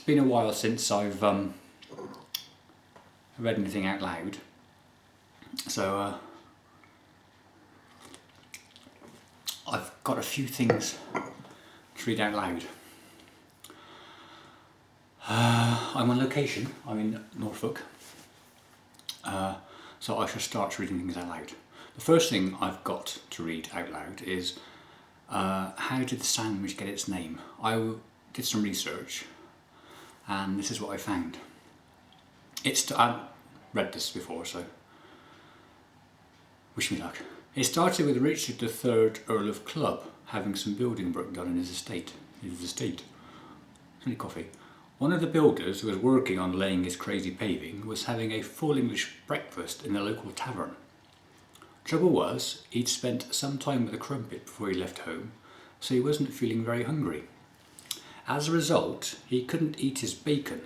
been a while since I've read anything out loud, so I've got a few things to read out loud. I'm on location, I'm in Norfolk, so I shall start reading things out loud. The first thing I've got to read out loud is how did the sandwich get its name? I did some research and this is what I found. I've read this before, so wish me luck. It started with Richard III, Earl of Clubb, having some building work done in his estate. Only coffee. One of the builders who was working on laying his crazy paving was having a full English breakfast in the local tavern. Trouble was, he'd spent some time with a crumpet before he left home, so he wasn't feeling very hungry. As a result, he couldn't eat his bacon.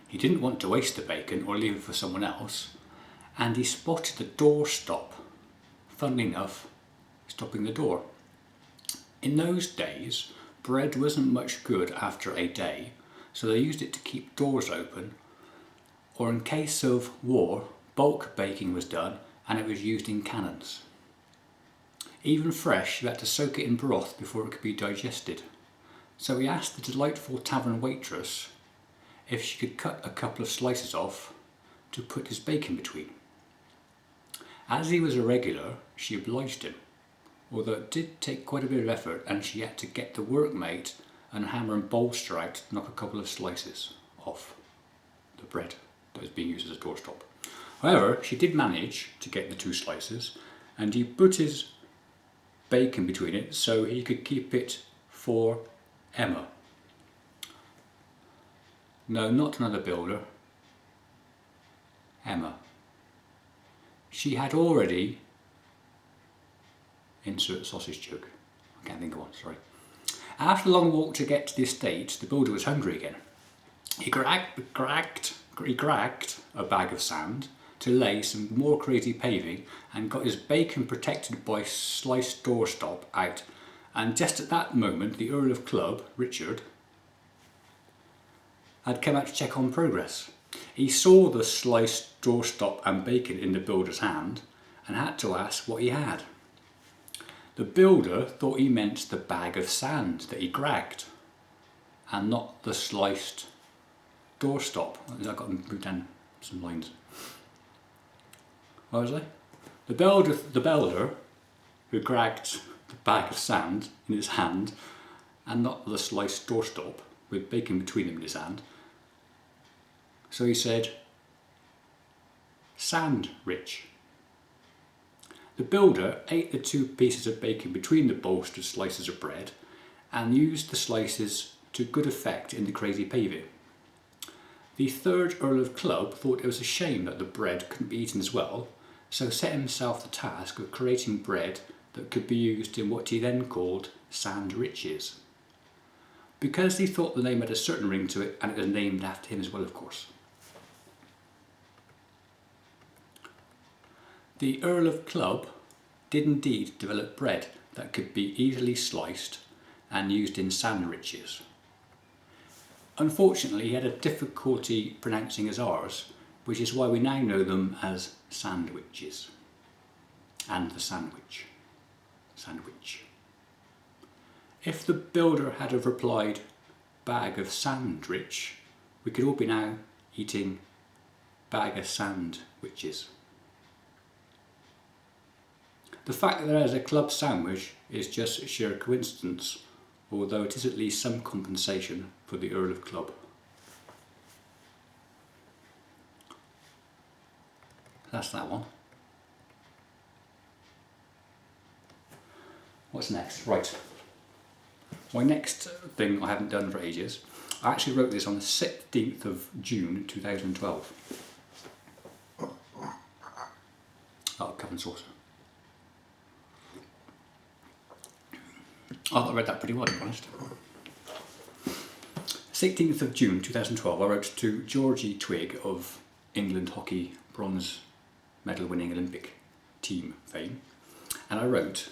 He didn't want to waste the bacon or leave it for someone else, and he spotted the doorstop, funnily enough, stopping the door. In those days, bread wasn't much good after a day, so they used it to keep doors open, or in case of war, bulk baking was done and it was used in cannons. Even fresh, you had to soak it in broth before it could be digested. So he asked the delightful tavern waitress if she could cut a couple of slices off to put his bacon between. As he was a regular, she obliged him, although it did take quite a bit of effort and she had to get the workmate and hammer and bolster out to knock a couple of slices off the bread that was being used as a doorstop. However, she did manage to get the 2 slices, and he put his bacon between it so he could keep it for Emma. No, not another builder. Emma. She had already... insert sausage joke. I can't think of one, sorry. After a long walk to get to the estate, the builder was hungry again. He cracked a bag of sand to lay some more crazy paving and got his bacon protected by sliced doorstop out. And just at that moment, the Earl of Clubb, Richard, had come out to check on progress. He saw the sliced doorstop and bacon in the builder's hand and had to ask what he had. The builder thought he meant the bag of sand that he gragged and not the sliced doorstop. I've got to move down some lines. What was I? The builder who gragged the bag of sand in his hand and not the sliced doorstop with bacon between them in his hand. So he said, "Sandwich." The builder ate the 2 pieces of bacon between the bolstered slices of bread and used the slices to good effect in the crazy paving. The 3rd Earl of Clubb thought it was a shame that the bread couldn't be eaten as well, so set himself the task of creating bread that could be used in what he then called sandwiches. Because he thought the name had a certain ring to it, and it was named after him as well, of course. The Earl of Clubb did indeed develop bread that could be easily sliced and used in sandwiches. Unfortunately, he had a difficulty pronouncing his R's, which is why we now know them as sandwiches. And the sandwich. Sandwich. If the builder had have replied, "bag of sandwich," we could all be now eating bag of sandwiches. The fact that there is a club sandwich is just sheer coincidence, although it is at least some compensation for the Earl of Clubb. That's that one. What's next? Right. My next thing I haven't done for ages. I actually wrote this on the 16th of June 2012. Oh, cup and saucer. I read that pretty well, to be honest. 16th of June 2012, I wrote to Georgie Twigg of England hockey bronze medal winning Olympic team fame, and I wrote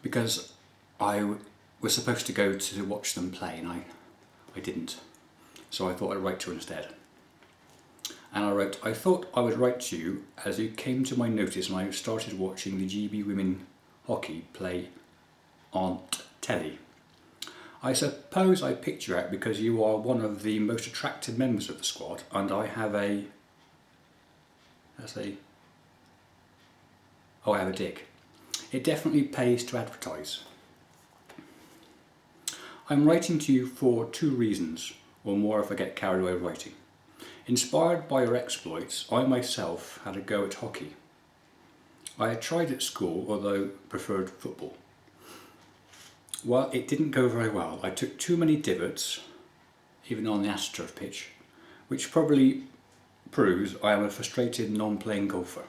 because I was supposed to go to watch them play and I I didn't. So I thought I'd write to her instead. And I wrote, I thought I would write to you as you came to my notice when I started watching the GB women hockey play on telly. I suppose I picked you out because you are one of the most attractive members of the squad, and I have a dick. It definitely pays to advertise. I'm writing to you for 2 reasons, or more if I get carried away writing. Inspired by your exploits, I myself had a go at hockey. I had tried at school, although preferred football. Well, it didn't go very well. I took too many divots, even on the AstroTurf pitch, which probably proves I am a frustrated non-playing golfer.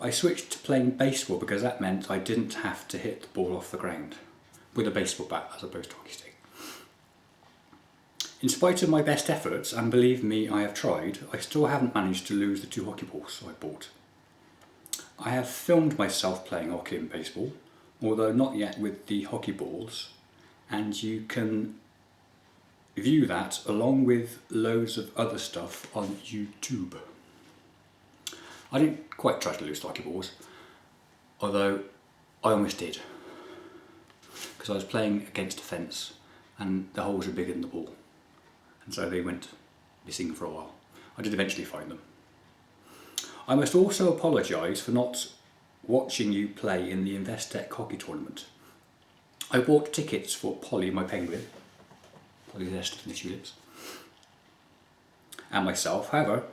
I switched to playing baseball because that meant I didn't have to hit the ball off the ground with a baseball bat as opposed to hockey stick. In spite of my best efforts, and believe me, I have tried, I still haven't managed to lose the 2 hockey balls I bought. I have filmed myself playing hockey and baseball, although not yet with the hockey balls, and you can view that along with loads of other stuff on YouTube. I didn't quite try to lose the hockey balls, although I almost did, because I was playing against a fence and the holes were bigger than the ball, and so they went missing for a while. I did eventually find them. I must also apologise for not watching you play in the Investec hockey tournament. I bought tickets for Polly, my penguin, Polly Zest from the Tulips, and myself. However,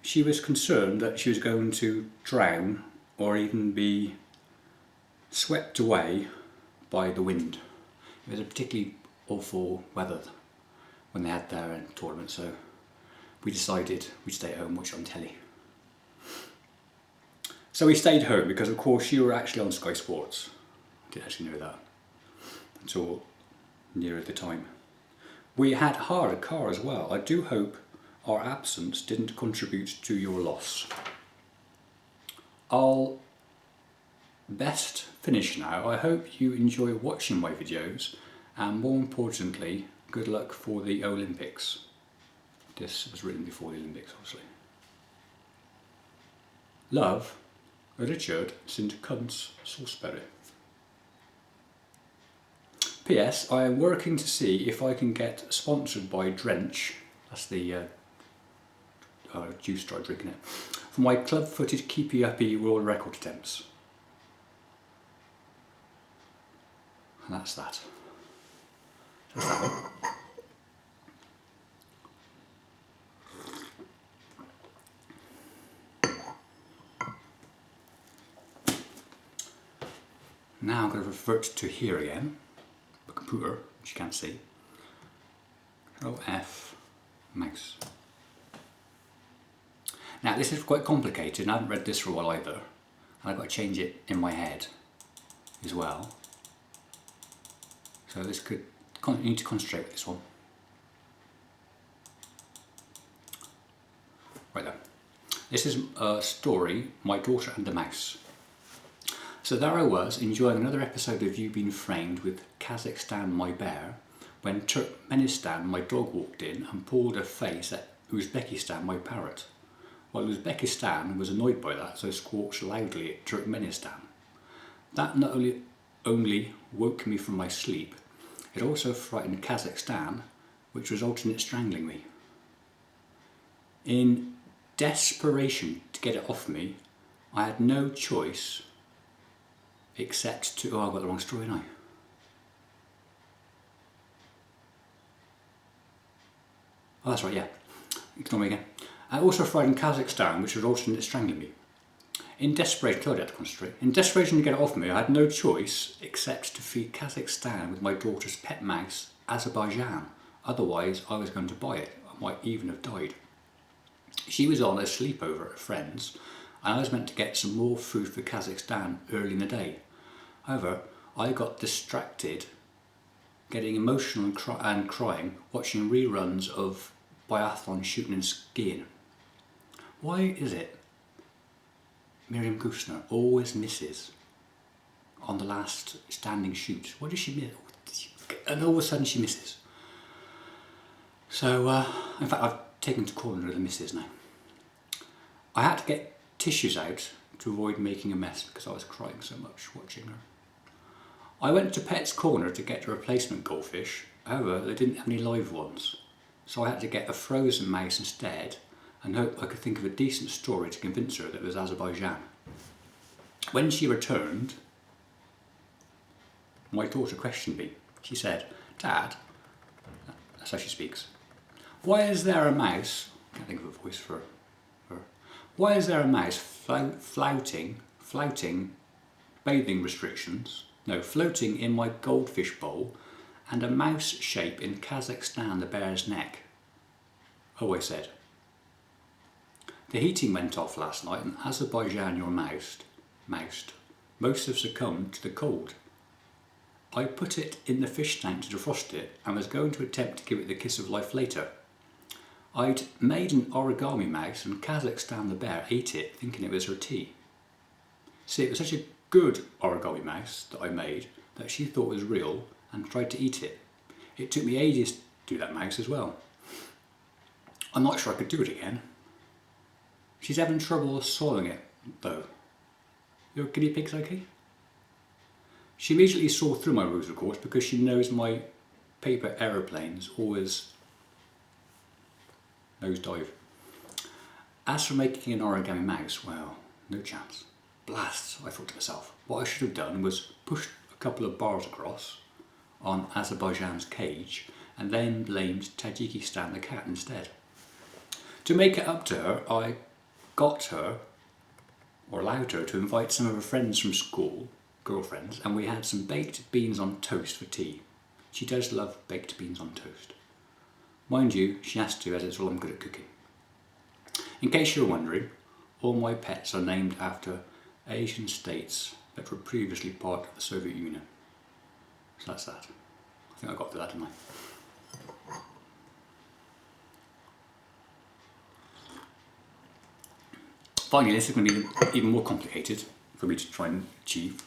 she was concerned that she was going to drown or even be swept away by the wind. It was a particularly awful weather when they had their tournament, so we decided we'd stay at home and watch it on telly. So we stayed home because, of course, you were actually on Sky Sports. I didn't actually know that until nearer the time. We had hired a car as well. I do hope our absence didn't contribute to your loss. I'll best finish now. I hope you enjoy watching my videos, and more importantly, good luck for the Olympics. This was written before the Olympics, obviously. Love, Richard St. Cunts Salisbury. P.S. I am working to see if I can get sponsored by Drench, that's the juice dry drinking it, for my club-footed keepy-uppy world record attempts. And that's that. That's that one. Now I'm going to revert to here again, the computer, which you can't see. Control F, mouse. Now this is quite complicated, and I haven't read this for a while either, and I've got to change it in my head as well. So this could, you need to concentrate with this one. Right there. This is a story, My Daughter and the Mouse. So there I was, enjoying another episode of You Been Framed with Kazakhstan My Bear, when Turkmenistan my dog walked in and pulled a face at Uzbekistan my parrot. While Uzbekistan was annoyed by that, so squawked loudly at Turkmenistan. That not only woke me from my sleep, it also frightened Kazakhstan, which resulted in it strangling me. In desperation to get it off me, I had no choice except to... Oh, I got the wrong story now. Oh, that's right, yeah. Ignore me again. I also frightened Kazakhstan, which resulted in it strangling me. In desperation, I had to concentrate. In desperation to get it off me, I had no choice except to feed Kazakhstan with my daughter's pet mouse, Azerbaijan. Otherwise, I was going to buy it. I might even have died. She was on a sleepover at a friend's, and I was meant to get some more food for Kazakhstan early in the day. However, I got distracted, getting emotional and crying, watching reruns of biathlon shooting and skiing. Why is it Miriam Goosner always misses on the last standing shoot? Why does she miss? And all of a sudden she misses. So, in fact, I've taken to calling her the missus now. I had to get tissues out to avoid making a mess because I was crying so much watching her. I went to Pet's Corner to get a replacement goldfish, however they didn't have any live ones, so I had to get a frozen mouse instead and hope I could think of a decent story to convince her that it was Azerbaijan. When she returned, my daughter questioned me. She said, "Dad," that's how she speaks, "why is there a mouse," I can't think of a voice for her, "why is there a mouse flouting bathing restrictions, no, floating in my goldfish bowl and a mouse shape in Kazakhstan the bear's neck?" "Oh," I said, "the heating went off last night and Azerbaijan you're moused. Most have succumbed to the cold. I put it in the fish tank to defrost it and was going to attempt to give it the kiss of life later. I'd made an origami mouse and Kazakhstan the bear ate it thinking it was her tea. See, it was such a good origami mouse that I made that she thought was real and tried to eat it. It took me ages to do that mouse as well. I'm not sure I could do it again. She's having trouble swallowing it though. Your guinea pig's okay?" She immediately saw through my rules, of course, because she knows my paper aeroplanes always nosedive. As for making an origami mouse, well, no chance. Blasts, I thought to myself. What I should have done was pushed a couple of bars across on Azerbaijan's cage and then blamed Tajikistan the cat instead. To make it up to her, I got her, or allowed her, to invite some of her friends from school, girlfriends, and we had some baked beans on toast for tea. She does love baked beans on toast. Mind you, she has to, as it's all I'm good at cooking. In case you're wondering, all my pets are named after Asian states that were previously part of the Soviet Union. So that's that. I think I got to that, didn't I? Finally, this is going to be even more complicated for me to try and achieve.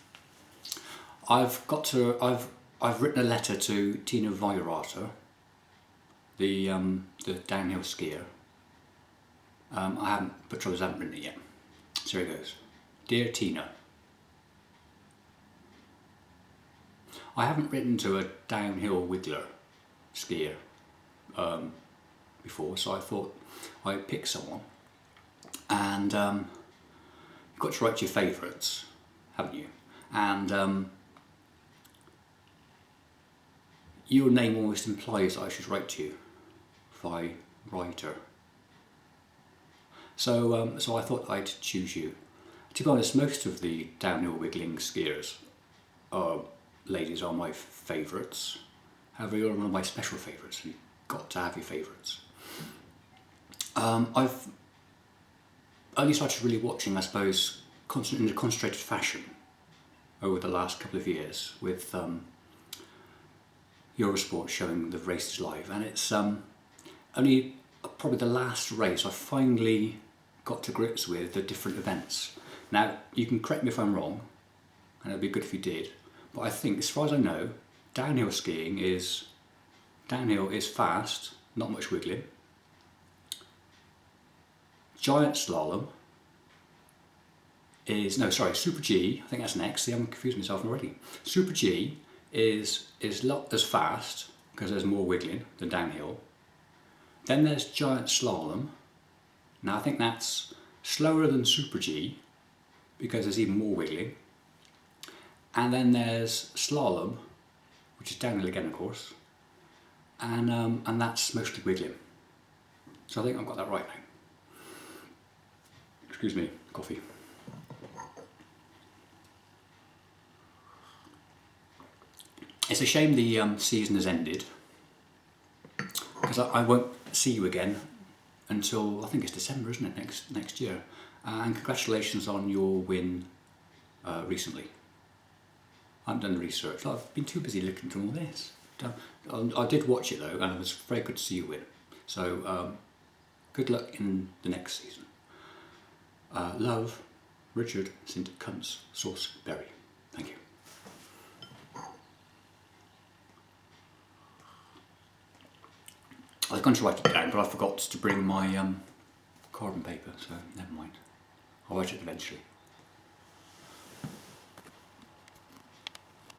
I've written a letter to Tina Weirather, the downhill skier. I haven't written it yet. So here it goes. Dear Tina, I haven't written to a downhill wiggler skier before, so I thought I'd pick someone. And you've got to write your favourites, haven't you? And your name almost implies that I should write to you, Weirather. So I thought I'd choose you. To be honest, most of the downhill wiggling skiers, ladies, are my favourites. However, you're one of my special favourites. You've got to have your favourites. I've only started really watching, I suppose, in a concentrated fashion over the last couple of years with Eurosport showing the races live, and it's only probably the last race I finally got to grips with the different events. Now, you can correct me if I'm wrong, and it'd be good if you did, but I think, as far as I know, downhill skiing is fast, not much wiggling. Giant slalom is, Super G, I think that's next. See, I'm confusing myself already. Super G is not as fast because there's more wiggling than downhill. Then there's giant slalom. Now I think that's slower than Super G because there's even more wiggling. And then there's slalom, which is downhill again, of course, and that's mostly wiggling. So I think I've got that right now. Excuse me, coffee. It's a shame the season has ended, because I won't see you again until, I think it's December, isn't it, next year. And congratulations on your win recently. I haven't done the research. I've been too busy looking through all this. I did watch it though, and it was very good to see you win. So good luck in the next season. Love, Richard St. Cunts Sauce Berry. Thank you. I was going to write it down, but I forgot to bring my carbon paper, so never mind. I'll write it eventually.